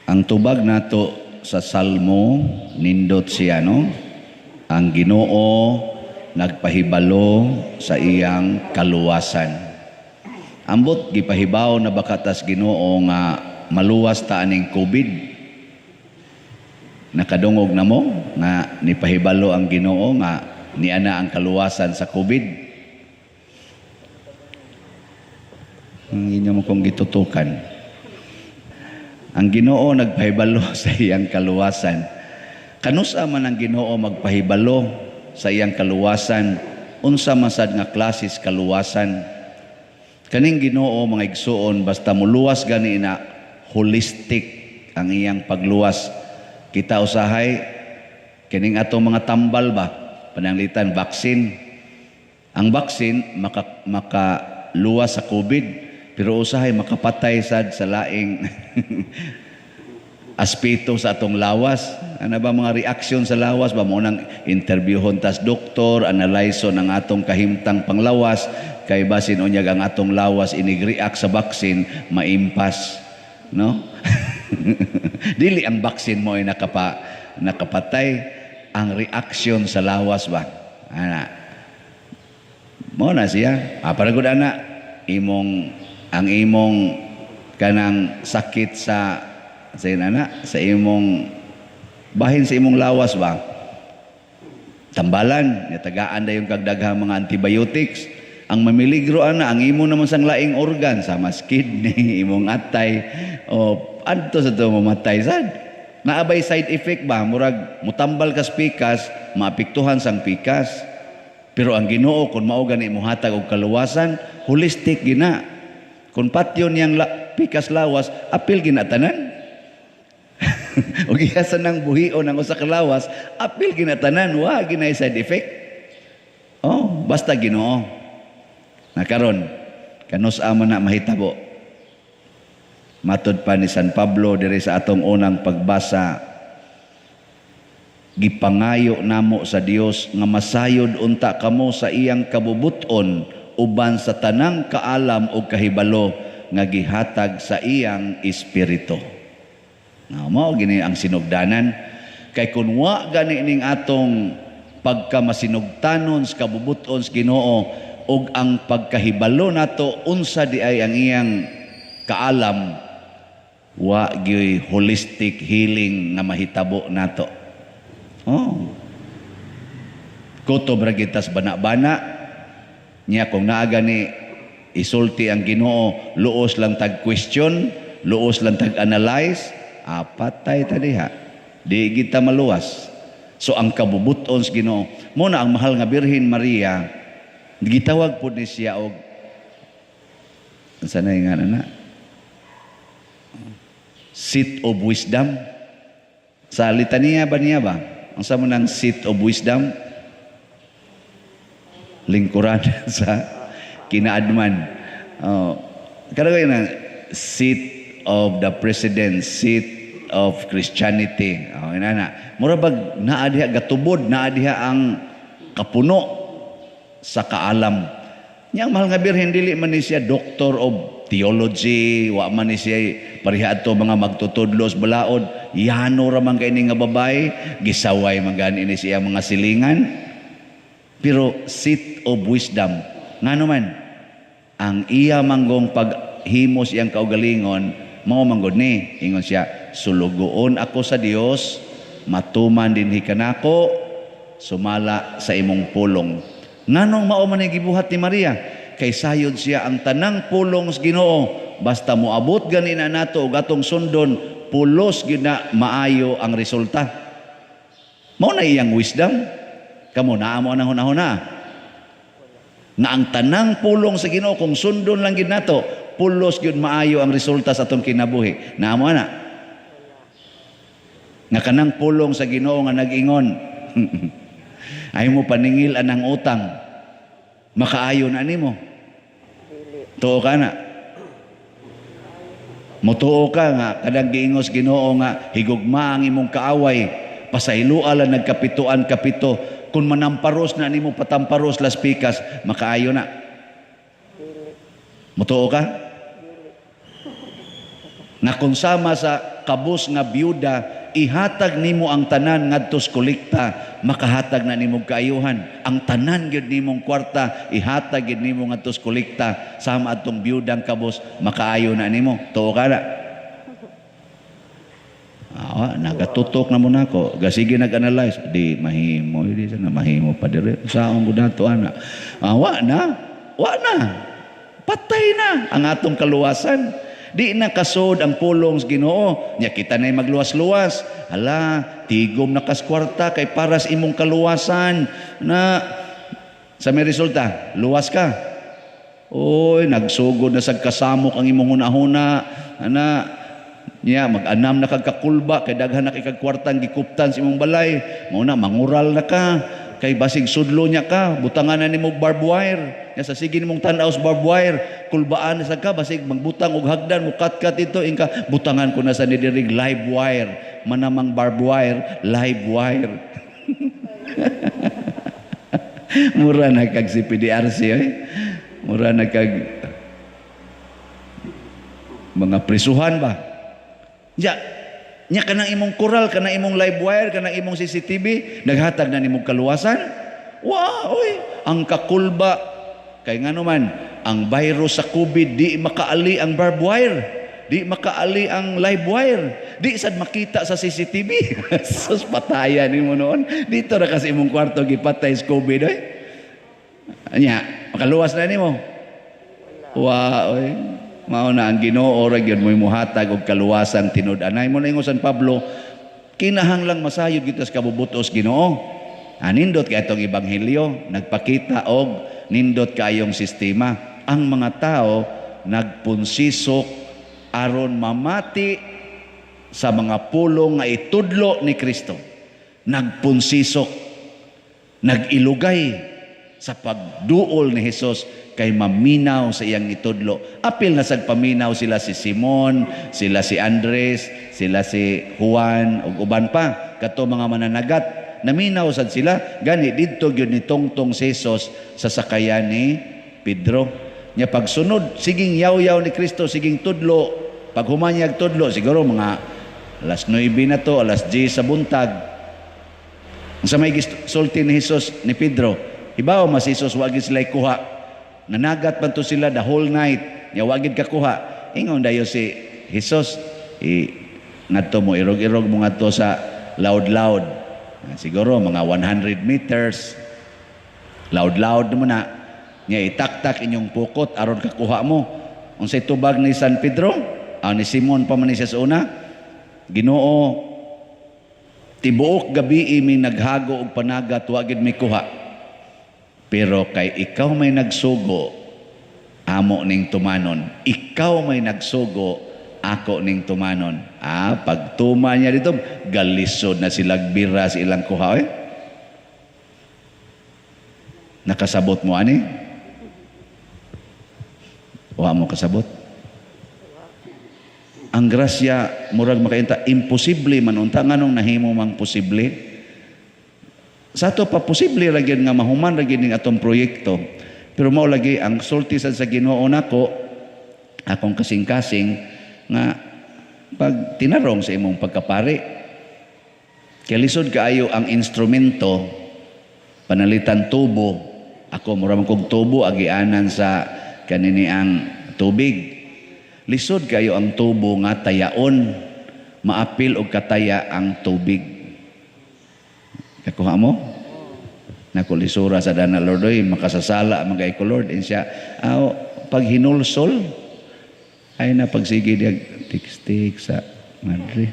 Ang tubag nato sa Salmo nindot siya no, ang Ginoo nagpahibalo sa iyang kaluwasan. Ambot gipahibaw na bakatas Ginoo nga maluwas ta aning COVID. Nakadungog na mo nga nipahibalo ang Ginoo nga niana ang kaluwasan sa COVID. Ang inyo mo kong gitutukan. Ang Ginoo nagpahibalo sa iyang kaluwasan. Kanusa man ang Ginoo magpahibalo sa iyang kaluwasan, unsa masad nga klasis kaluwasan. Kaning Ginoo mga igsuon basta muluwas gani na holistic ang iyang pagluwas. Kita usahay kining atong mga tambal ba pananglitan vaksin. Ang vaksin makaluwas sa COVID. Pero usahay makapatay sad sa laing aspeto sa atong lawas. Ano ba mga reaksyon sa lawas? Ba mo nang interviewon tas doktor, analyson ang atong kahimtang panglawas, kay basin unyag ang atong lawas inig-react sa baksin, maimpas. No? Dili ang baksin mo ay nakapatay, ang reaksyon sa lawas ba? Ana. Mo na siya. Paragod ana, ang imong kanang sakit sa imong bahin sa imong lawas ba, tambalan nitagaan na yung kagdaghang mga antibiotics ang mamiligro ana ang imo naman sang laing organ sa mas kidney imong atay o adto sa to mamatay sad naabay side effect ba murag mutambal kas pikas maapektuhan sang pikas. Pero ang Ginoo kun mao gani mohatag og kaluwasan holistic gina. Kung patyon niyang pikas lawas, apil ginatanan. O gihasan ng buhio ng usa ka lawas, apil ginatanan, wa ginay side effect. Oh, basta Ginoo. Nakaron, kanus man na mahitabo. Matud pa ni San Pablo diri sa atong unang pagbasa, gipangayo namo sa Dios nga masayod unta kamo sa iyang kabubuton uban sa tanang kaalam o kahibalo nga gihatag sa iyang espiritu. Mao gini ang sinugdanan kay kun wa gani ning atong pagkamasinugtanon sa kabubuton sa Ginoo ug ang pagkahibalo nato unsa di ay ang iyang kaalam, wa gyud holistic healing nga mahitabo nato. Oh. Kutob ra gitas bana-bana niya kung naaga ni isulti ang Ginoo, luos lang tag question, luos lang tag analyze, patay ta diha. Di kita maluwas. So ang kabubuton sa Ginoo, muna ang mahal nga Birhen Maria, gitawag pud ni siya og unsa na nga na? Seat of wisdom. Sa litanya ba niya ba? Unsa mo nang seat of wisdom? Lingkuran sa kinaadman. Karagay na seat of the president, seat of Christianity. Inana. Mura bag naa diha gatubod, naa diha ang kapuno sa kaalam. Yang mahal nga Birhen dili man ni siya doctor of theology, wa man ni siya pareha ato mga magtutudlos balaod. Yano ra man kay ni nga babay, gisaway man gani ni siya mga silingan. Pero seat of wisdom, nga naman, ang iya manggong paghimos iyang kaugalingon, mao manggod ni, ingon siya, sulugoon ako sa Dios, matuman din hikanako, sumala sa imong pulong. Nganong mao man ang gibuhat ni Maria, kay sayod siya ang tanang pulong sa Ginoo, basta moabot gani na nato og atong sundon, pulos gina maayo ang resulta. Mao na iyang wisdom. Kamu naa mo nang hunahuna na ang tanang pulong sa Ginoo kung sundon lang gid nato pulos gyud maayo ang resulta sa atong kinabuhi. Naa mo ana nga kanang pulong sa Ginoo nga nag-ingon ay mo paningil anang utang makaayo na nimo. Tuo ka na. Mutuo ka nga kadang giingos Ginoo nga higugma ang imong kaaway pasayloa lang nagkapituan kapito. Kung manamparos na nimo patamparos las pikas, makaayo na. Mutuo ka? Na kung sama sa kabus nga byuda, ihatag nimo ang tanan ngadto sa kolekta, makahatag na nimo kaayuhan. Ang tanan gyud nimong kwarta, ihatag gyud nimo ngadto sa kolekta, sama atong byudang kabus, makaayo na nimo. Tuo ka na. Nagatutok na mo na ako. Sige nag-analyze. Di mahimo. Di sana mahimo pa dire. Saan mo na ito, ana? Wa na. Patay na ang atong kaluwasan. Di na kasod ang pulong sa Ginoo. Nya kita na'y magluwas-luwas. Hala, tigom na kaskwarta kay paras imong kaluwasan na sa may resulta, luwas ka. Oy, nagsugod na sa kasamok ang imong hunahuna. Ana, niya mag-anam na kagkakulba kay daghan na kay kagkwartang gikuptan sa imong balay. Mao na mangural na ka kay basig sudlo niya ka, butangan na nimo barbed wire. Nya sa sige nimong tan-aw sa barbed wire, kulbaan sa ka basig magbutang og hagdan, mukat-kat ito inka butangan ko na sa nidirig live wire. Manamang barbed wire, live wire. Mura na kag si PDRC Mura na kag mga prisuhan ba? Nya kanang imong koral, kanang imong live wire, kanang imong CCTV, naghatag na nimong kaluwasan. Oy, ang kakulba kay ngano man, ang virus sa COVID di makaali ang barbed wire, di makaali ang live wire, di sad makita sa CCTV. Sus patayan nimo noon. Dito ra kasi imong kwarto gipatay sa COVID Nya, makaluwas na nimo. Oy. Mao na ang Ginoo ra gyud mo'y muhatag og kaluwasan tinud-anay mo na ingon San Pablo, kinahanglang masayod kita sa kabubutos Ginoo. Nindot kay atong ebanghelyo nagpakita og nindot kayong sistema. Ang mga tao nagpunsisok aron mamati sa mga pulong nga itudlo ni Kristo. Nagpunsisok, nagilugay sa pagduol ni Hesus kay maminaw sa iyang itudlo. Apil na sagpaminaw sila si Simon, sila si Andres, sila si Juan ug uban pa kato mga mananagat. Naminaw sad sila gani didto gyud ni tungtong si Jesus sa sakayan ni Pedro. Nya pagsunod siging yaw-yaw ni Kristo, siging tudlo, pag humanyag tudlo siguro mga alas 9 na to, alas 10 sa buntag. Sa may sulti ni Jesus ni Pedro, ibaw mas Jesus wag sila kuha. Nanagat man to sila the whole night. Nya wagid kakuha. Ingon dayo si Jesus, ngadto mo irog-irog mo ngadto sa loud. Siguro mga 100 meters. Loud mo na. Nya itaktak inyong pukot aron kakuha mo. Unsay tubag ni San Pedro? Ni Simon pa man siya sa una. Ginoo, tibuok gabi mi naghago og panagat wagid mi kuha. Pero kay ikaw may nagsugo, amo ning tumanon. Ikaw may nagsugo, ako ning tumanon. Pagtuma niya dito, galisod na silang bira sa ilang kuha. Nakasabot mo ani? Wa mo kasabot? Ang grasya, murag makainta, imposible man unta nganong nahimo mang posible. Sa ato pa posible lagi nga mahuman lagi ning atong proyekto. Pero mao lagi ang sulti sa Ginoo nako akong kasing-kasing nga pag tinarong sa imong pagkapari. Kaya lisod kaayo ang instrumento panalitan tubo. Ako mura man kog tubo agianan sa kanini ang tubig. Lisod kayo ang tubo nga tayaon, maapil og kataya ang tubig. Kakuha mo? Nakulisura sa dana Lord, makasasala magay ko Lord. Insya, pag hinulsol, ay na pagsige diag tik-tik sa madre.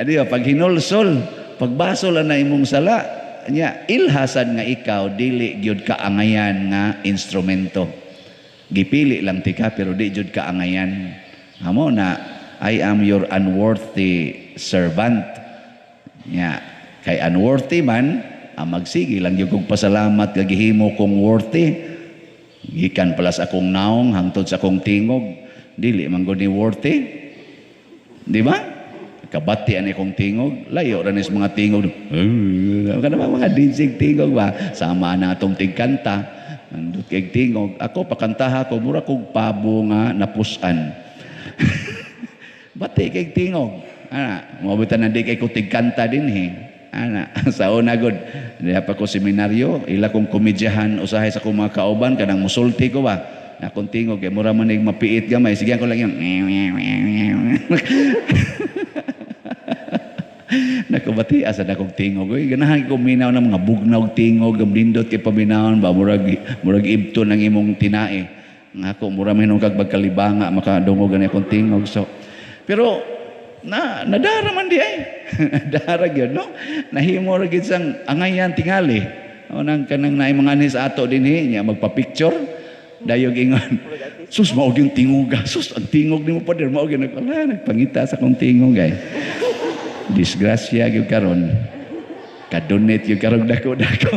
Adi pag hinulsol, pagbasol na imong sala, nya ilhasan nga ikaw dili gyud kaangayan nga instrumento. Gipili lang tika pero di jud kaangayan. Amo na I am your unworthy servant. Nya kay unworthy man magsige lang gyud kog pasalamat kag gihimo kong worthy. Gikan pala sa akong naong hangtod sa akong tingog, dili man gud ni worthy. Di ba? Kabati ani kong tingog, layo ra nis mga tingog. Kana mga dinsig tingog ba? Sama na atong tigkanta. Andot kay tingog, ako pakantaha ko mura kog pabo nga napusan. bati kay tingog. Mabutan na di kay ko tigkanta din sa una gud. Diha pa ko seminaryo, ila kong komedyahan usahay sa kong mga kauban kanang musulti ko ba. Akong tingog kay mura man mapiit gamay. Sige ko lang yung nakabati asa na kong tingog. Ganahan ko minaw ng mga bugnaw tingog, gamlindot kay paminawon ba murag ibto ng imong tinae. Nga ako mura man kag bagkalibanga makadungog gani akong tingog. So pero nadara man di ay. Nadara gyud no. Nahimo ra gid sang angayan tingali. O nang kanang naay mga anis ato dinhi nya magpa-picture. Dayog ingon. Sus mao gyud tingog. Sus ang tingog nimo pader mao gyud nagpangita sa kong tingog ay. Disgrasya gyud karon. Kadonate gyud karon dako-dako.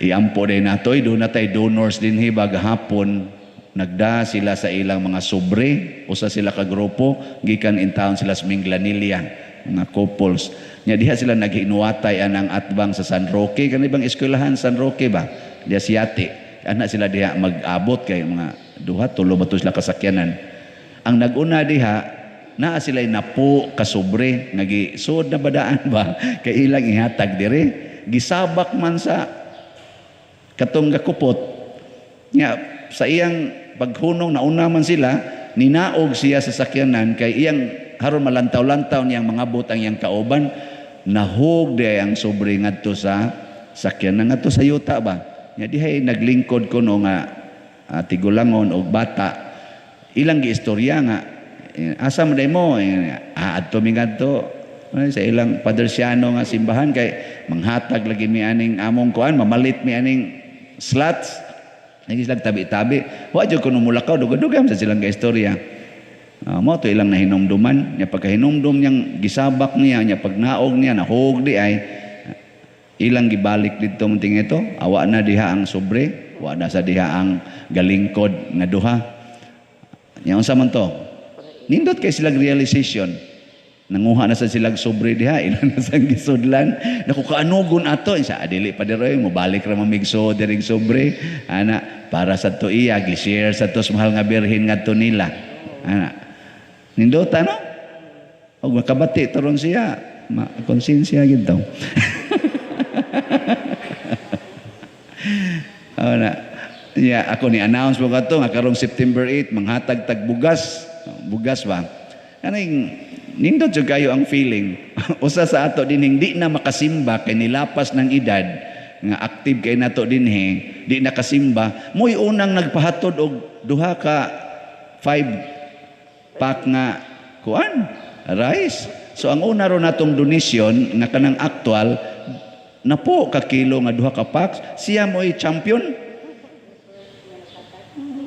Iampo din natoy do natay donors dinhi bagahapon. Nagda sila sa ilang mga sobre, usa sila ka grupo, gikan in town sila sa Minglanilla, mga couples. Nya diha sila naghinuwatay anang atbang sa San Roque, kanibang eskwelahan San Roque ba? Diha siyati. Ana sila diha mag-abot kay mga duha tulo bato sila kasakyanan. Ang naguna diha naa sila napo ka sobre, nagisud na badaan ba kay ilang ihatag dire, gisabak man sa katong gakupot. Nya sa iyang paghunong nauna man sila, ninaog siya sa sakyanan kay iyang haron malantaw-lantaw niyang mga butang iyang kauban, nahug di ang sobre ngadto sa sakyanan ngadto sa yuta ba. Nya dihay naglingkod ko no nga tigulangon og bata. Ilang giistorya nga asa man mo adto mi ngadto sa ilang padersyano nga simbahan kay manghatag lagi mi aning among kuan, mamalit mi aning slots. Nagis lang tabi-tabi. Wa jud kuno mulakaw dugay-dugay sa silang istorya. Mo to ilang nahinumduman, nya pagkahinumdum niyang gisabak niya, nya pagnaog niya nahug di ay ilang gibalik didto munting ito. Awa na diha ang sobre, wa na sa diha ang galingkod nga duha. Nya unsa man to? Nindot kay silang realization. Nanguha na sa silang sobre diha, ilan na sang gisudlan. Naku kaanugon ato, isa adili pa diroy mo balik ra mamigso diring sobre. Ana para sa to iya gi-share sa tos mahal nga birhen ngadto nila. Ana. Nindot ano? Og makabati turon siya, konsensya gid daw. Ana. Ya ako ni announce mo kadto nga karong September 8 manghatag tag bugas. Bugas ba? Kaning nindot jud kayo ang feeling. Usa sa ato din hindi na makasimba kay nilapas ng edad nga active kay nato dinhi, di nakasimba, mo'y unang nagpahatod og duha ka 5 pack nga kuan rice. So ang una ro natong donation nga kanang actual na po ka kilo nga duha ka packs, siya mo'y champion.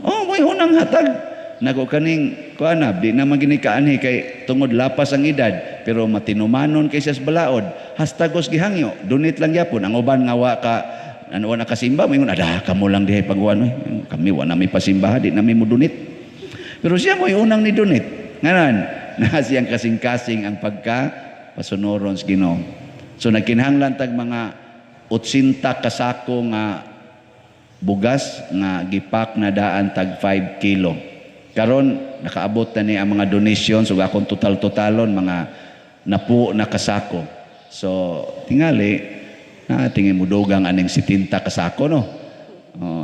Oh, mo'y unang hatag. Nako kaning kuan di na maginikaan kay tungod lapas ang edad pero matinumanon kay siya sa balaod hastagos gihangyo donate lang gyapon ang uban nga wa ka ano na kasimba mo ada ka mo lang dihay pagwan kami wa na may pasimba di na may mo donate pero siya mo unang ni donate nganan na siyang kasing-kasing ang pagka pasunoron sa Ginoo. So nagkinahanglan tag mga 80 kasako nga bugas nga gipak na daan tag 5 kilo. Karon nakaabot na ni ang mga donations ug akong total-totalon mga napu na kasako. So tingali na tingin mo dugang aning 70 kasako no.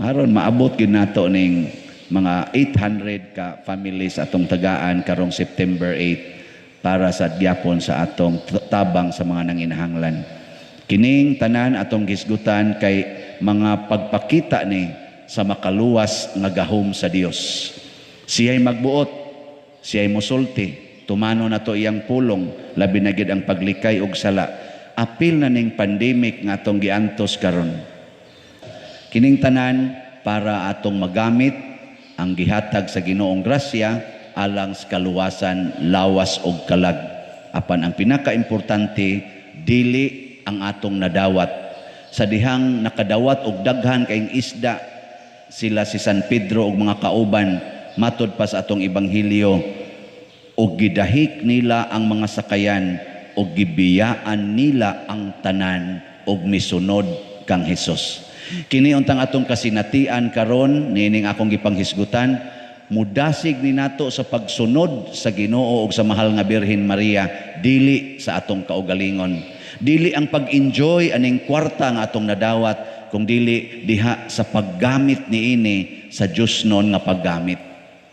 Haron maabot gid nato ning mga 800 ka families atong tagaan karong September 8 para sa gyapon sa atong tabang sa mga nanginahanglan. Kining tanan atong gisgutan kay mga pagpakita ni sa makaluwas nga gahom sa Dios. Siya'y magbuot, siya'y musulti, tumano na to iyang pulong, labi na gid ang paglikay og sala. Apil na ning pandemic nga atong giantos karon. Kining tanan para atong magamit ang gihatag sa Ginoong grasya alang sa kaluwasan, lawas og kalag. Apan ang pinaka-importante, dili ang atong nadawat. Sa dihang nakadawat og daghan kayong isda, sila si San Pedro og mga kauban, matod pa sa atong ebanghelyo og gidahik nila ang mga sakayan og gibiyaan nila ang tanan og misunod kang Hesus. Kini untang atong kasinatian karon nining akong gipanghisgutan mudasig ni nato sa pagsunod sa Ginoo ug sa mahal nga Birhen Maria, dili sa atong kaugalingon. Dili ang pag-enjoy aning kwarta nga atong nadawat, kung dili diha sa paggamit niini sa Dios non nga paggamit.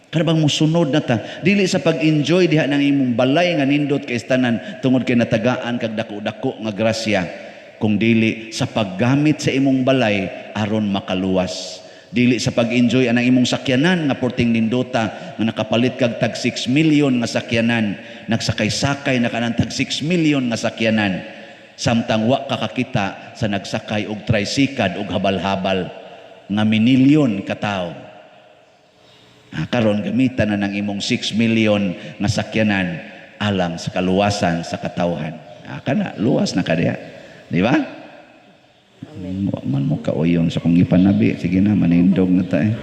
Kada bang musunod na ta, dili sa pag-enjoy diha nang imong balay nga nindot kay tanan tungod kay natagaan kag dako-dako nga grasya, kung dili sa paggamit sa imong balay aron makaluwas. Dili sa pag-enjoy anang imong sakyanan nga porting nindota nga nakapalit kag tag 6 million nga sakyanan, nagsakay-sakay na kanang tag 6 million nga sakyanan, samtang wa kakakita sa nagsakay og tricycad og habal-habal nga minilyon ka tawo. Karon gamitan na ng imong 6 million nga sakyanan alang sa kaluwasan sa katawhan. Kana luwas na kadiya. Di ba? Amen. Man mo kauyon sa kong ipanabi. Sige na, manindog na tayo.